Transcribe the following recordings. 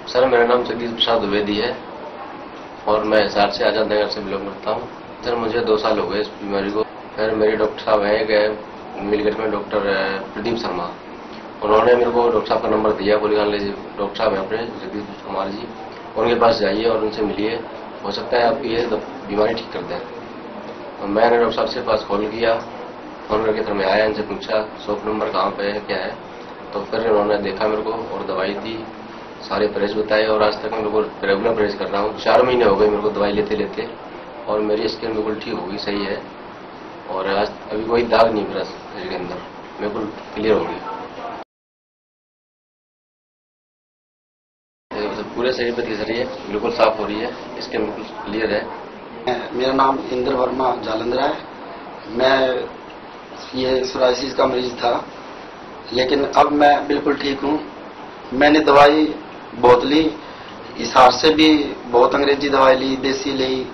Sir, मेरा नाम जगदीश प्रसाद द्विवेदी है और मैं हिसार से आजाद नगर से बिलोंग करता हूँ। सर, मुझे 2 साल हो गए इस बीमारी को। फिर मेरे डॉक्टर साहब हैं गए मिलगढ़ में, डॉक्टर प्रदीप शर्मा। उन्होंने मेरे को डॉक्टर साहब का नंबर दिया, बोले हाँ लीजिए, डॉक्टर साहब हैं अपने जगदीश कुमार जी, उनके पास जाइए और उनसे मिलिए, हो सकता है आपकी ये बीमारी ठीक कर दें। तो मैंने डॉक्टर साहब से पास कॉल किया, फोन करके फिर मैं आया, इनसे पूछा शॉप नंबर कहाँ पे है, क्या है। तो फिर उन्होंने देखा मेरे को और दवाई दी, सारे परहेज बताए और आज तक मैं बिल्कुल रेगुलर परहेज कर रहा हूँ। 4 महीने हो गए मेरे को दवाई लेते लेते और मेरी स्किन बिल्कुल ठीक हो गई, सही है। और आज अभी कोई दाग नहीं मेरा शरीर के अंदर, बिल्कुल क्लियर हो गई। पूरे शरीर पे दिख रही है, बिल्कुल साफ हो रही है, स्किन बिल्कुल क्लियर है। मेरा नाम इंद्र वर्मा जालंधर है। मैं ये सोराइसिस का मरीज था, लेकिन अब मैं बिल्कुल ठीक हूँ। मैंने दवाई बहुत ली, हिसार से भी बहुत अंग्रेजी दवाई ली, देसी ली,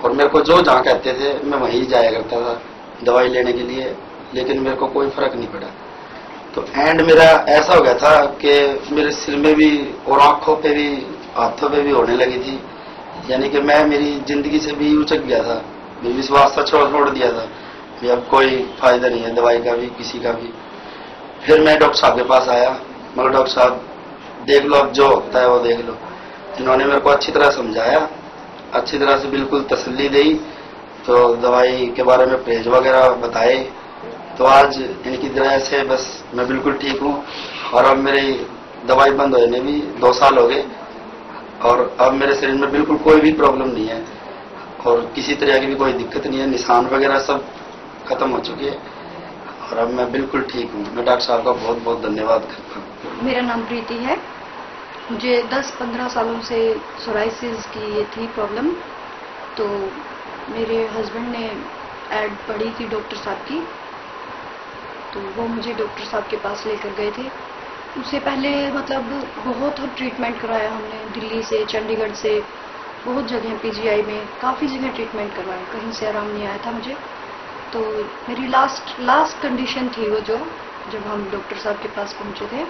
और मेरे को जो जहाँ कहते थे मैं वहीं जाया करता था दवाई लेने के लिए, लेकिन मेरे को कोई फर्क नहीं पड़ा। तो एंड मेरा ऐसा हो गया था कि मेरे सिर में भी और आंखों पे भी, हाथों पे भी होने लगी थी, यानी कि मैं मेरी जिंदगी से भी उचक गया था, विश्वास सा छोड़ दिया था कि अब कोई फायदा नहीं है दवाई का भी, किसी का भी। फिर मैं डॉक्टर साहब के पास आया, मगर डॉक्टर साहब देख लो, अब जो होता है वो देख लो। इन्होंने मेरे को अच्छी तरह समझाया, अच्छी तरह से बिल्कुल तसल्ली दी, तो दवाई के बारे में परहेज वगैरह बताए। तो आज इनकी तरह से बस मैं बिल्कुल ठीक हूँ और अब मेरी दवाई बंद होने भी 2 साल हो गए और अब मेरे शरीर में बिल्कुल कोई भी प्रॉब्लम नहीं है और किसी तरह की भी कोई दिक्कत नहीं है, निशान वगैरह सब खत्म हो चुके हैं और अब मैं बिल्कुल ठीक हूँ। मैं डॉक्टर साहब का बहुत बहुत धन्यवाद करता हूँ। मेरा नाम प्रीति है। मुझे 10-15 सालों से सोराइसिस की ये थी प्रॉब्लम। तो मेरे हस्बैंड ने ऐड पढ़ी थी डॉक्टर साहब की, तो वो मुझे डॉक्टर साहब के पास लेकर गए थे। उससे पहले मतलब बहुत ट्रीटमेंट कराया हमने, दिल्ली से, चंडीगढ़ से, बहुत जगह, पीजीआई में काफ़ी जगह ट्रीटमेंट करवाया, कहीं से आराम नहीं आया था मुझे। तो मेरी लास्ट कंडीशन थी वो, जब हम डॉक्टर साहब के पास पहुंचे थे,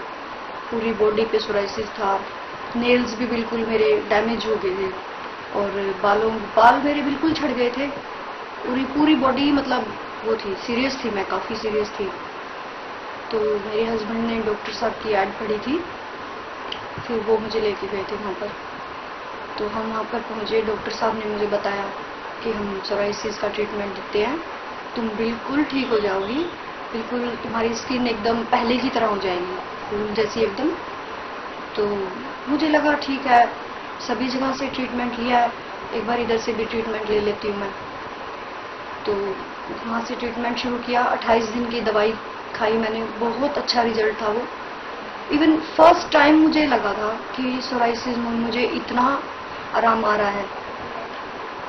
पूरी बॉडी पे सोराइसिस था, नेल्स भी बिल्कुल मेरे डैमेज हो गए थे और बाल मेरे बिल्कुल झड़ गए थे। पूरी बॉडी मतलब वो थी, सीरियस थी मैं, काफ़ी सीरियस थी। तो मेरे हस्बैंड ने डॉक्टर साहब की ऐड पढ़ी थी, फिर वो मुझे लेके गए थे वहाँ पर। तो हम वहाँ पर पहुँचे, डॉक्टर साहब ने मुझे बताया कि हम सोराइसिस का ट्रीटमेंट देते हैं, तुम बिल्कुल ठीक हो जाओगी, बिल्कुल तुम्हारी स्किन एकदम पहले की तरह हो जाएगी, फूल जैसी एकदम। तो मुझे लगा ठीक है, सभी जगह से ट्रीटमेंट लिया है, एक बार इधर से भी ट्रीटमेंट ले लेती हूँ मैं। तो वहाँ से ट्रीटमेंट शुरू किया, 28 दिन की दवाई खाई मैंने, बहुत अच्छा रिजल्ट था वो। इवन फर्स्ट टाइम मुझे लगा था कि सोराइसिस में मुझे इतना आराम आ रहा है,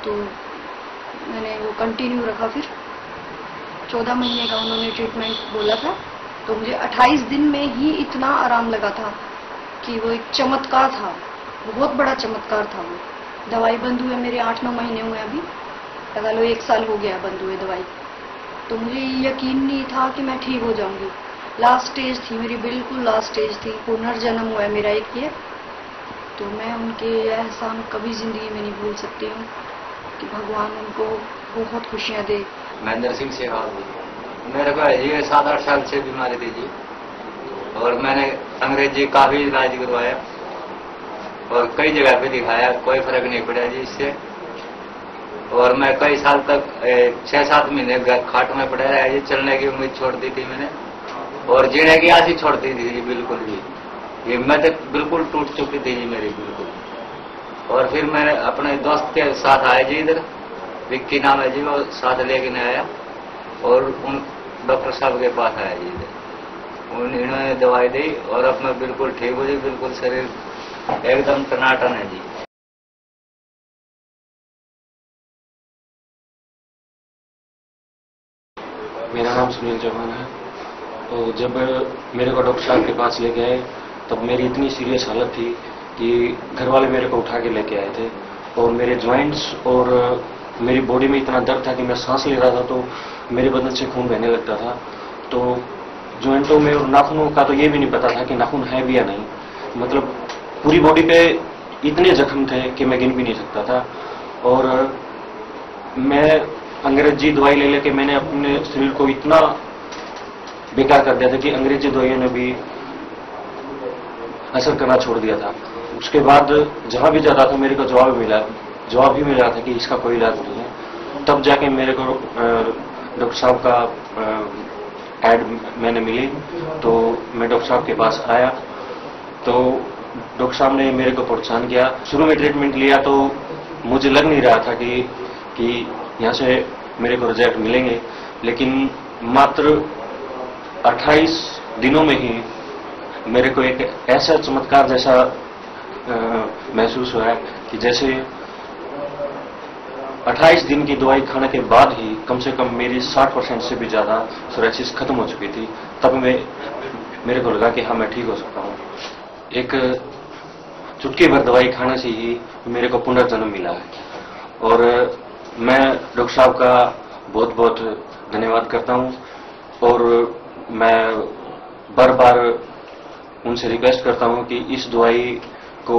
तो मैंने वो कंटिन्यू रखा। फिर 14 महीने का उन्होंने ट्रीटमेंट बोला था, तो मुझे 28 दिन में ही इतना आराम लगा था कि वो एक चमत्कार था, बहुत बड़ा चमत्कार था वो। दवाई बंद हुए मेरे 8-9 महीने हुए, अभी लगा लो 1 साल हो गया बंद हुए दवाई। तो मुझे यकीन नहीं था कि मैं ठीक हो जाऊंगी। लास्ट स्टेज थी मेरी, बिल्कुल लास्ट स्टेज थी, पुनर्जन्म हुआ है मेरा एक ये। तो मैं उनके एहसान कभी जिंदगी में नहीं भूल सकती हूँ कि भगवान उनको बहुत खुशियाँ दे। महेंद्र सिंह सेवाल, मेरे को ये 7-8 साल से बीमारी थी जी, और मैंने अंग्रेजी काफी इलाज करवाया और कई जगह पे दिखाया, कोई फर्क नहीं पड़ा जी इससे। और मैं कई साल तक 6-7 महीने खाट में पड़ा रहा, ये चलने की उम्मीद छोड़ दी थी मैंने और जीने की आस ही छोड़ दी थी जी, बिल्कुल भी। ये मैं तो बिल्कुल टूट चुकी थी जी मेरी, बिल्कुल। और फिर मैंने अपने दोस्त के साथ आया जी, इधर विक्की नाम है जी, वो साथ लेके आया और उन डॉक्टर साहब के पास आया जी इधर। उन्होंने दवाई दी और अब मैं बिल्कुल ठीक हो जी, बिल्कुल शरीर एकदम टनाटन है जी। मेरा नाम सुनील चौहान है। तो जब मेरे को डॉक्टर साहब के पास लेके आए, तब मेरी इतनी सीरियस हालत थी कि घर वाले मेरे को उठा के लेके आए थे और मेरे जॉइंट्स और मेरी बॉडी में इतना दर्द था कि मैं सांस ले रहा था तो मेरे बदन से खून बहने लगता था। तो जॉइंटों में और नाखूनों का तो ये भी नहीं पता था कि नाखून है भी या नहीं, मतलब पूरी बॉडी पे इतने जख्म थे कि मैं गिन भी नहीं सकता था। और मैं अंग्रेजी दवाई ले लेके मैंने अपने शरीर को इतना बेकार कर दिया था कि अंग्रेजी दवाइयों ने भी असर करना छोड़ दिया था। उसके बाद जहां भी जाता था मेरे को जवाब ही मिला था कि इसका कोई इलाज नहीं है। तब जाके मेरे को डॉक्टर साहब का एड मैंने मिली, तो मैं डॉक्टर साहब के पास आया। तो डॉक्टर साहब ने मेरे को प्रोत्साहन किया। शुरू में ट्रीटमेंट लिया तो मुझे लग नहीं रहा था कि यहाँ से मेरे को रिजल्ट मिलेंगे, लेकिन मात्र 28 दिनों में ही मेरे को एक ऐसा चमत्कार जैसा महसूस हुआ है कि जैसे 28 दिन की दवाई खाने के बाद ही कम से कम मेरी 60% से भी ज्यादा सोराइसिस खत्म हो चुकी थी। तब मेरे को लगा कि हाँ, मैं ठीक हो सकता हूँ। एक चुटकी भर दवाई खाने से ही मेरे को पुनर्जन्म मिला है। और मैं डॉक्टर साहब का बहुत बहुत धन्यवाद करता हूँ। और मैं बार बार उनसे रिक्वेस्ट करता हूँ कि इस दवाई को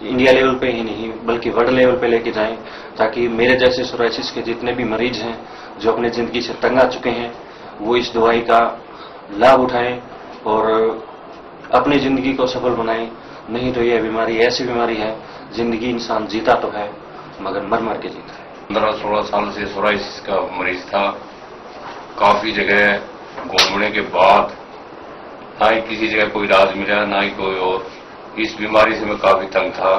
इंडिया लेवल पे ही नहीं बल्कि वर्ल्ड लेवल पे लेके जाएं, ताकि मेरे जैसे सोराइसिस के जितने भी मरीज हैं जो अपने जिंदगी से तंग आ चुके हैं, वो इस दवाई का लाभ उठाएं और अपनी जिंदगी को सफल बनाएं। नहीं तो यह बीमारी ऐसी बीमारी है, जिंदगी इंसान जीता तो है मगर मर मर के जीता है। 15-16 साल से सोराइसिस का मरीज था। काफी जगह घूमने के बाद ना ही किसी जगह कोई इलाज मिला, ना ही कोई और। इस बीमारी से मैं काफी तंग था,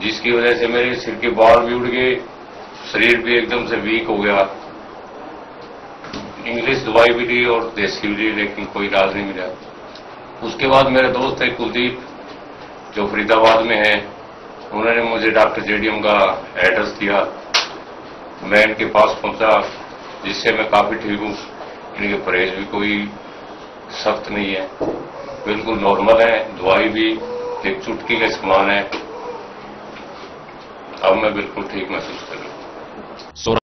जिसकी वजह से मेरे सिर के बाल भी उड़ गए, शरीर भी एकदम से वीक हो गया। इंग्लिश दवाई भी ली और देसी भी ली, लेकिन कोई इलाज नहीं मिला। उसके बाद मेरे दोस्त है कुलदीप, जो फरीदाबाद में है, उन्होंने मुझे डॉक्टर जेडीएम का एड्रेस दिया। मैं इनके पास पहुंचा, जिससे मैं काफी ठीक हूँ। इनके परहेज भी कोई सख्त नहीं है, बिल्कुल नॉर्मल है। दवाई भी एक चुटकी के समान है। अब मैं बिल्कुल ठीक महसूस कर रहा हूँ।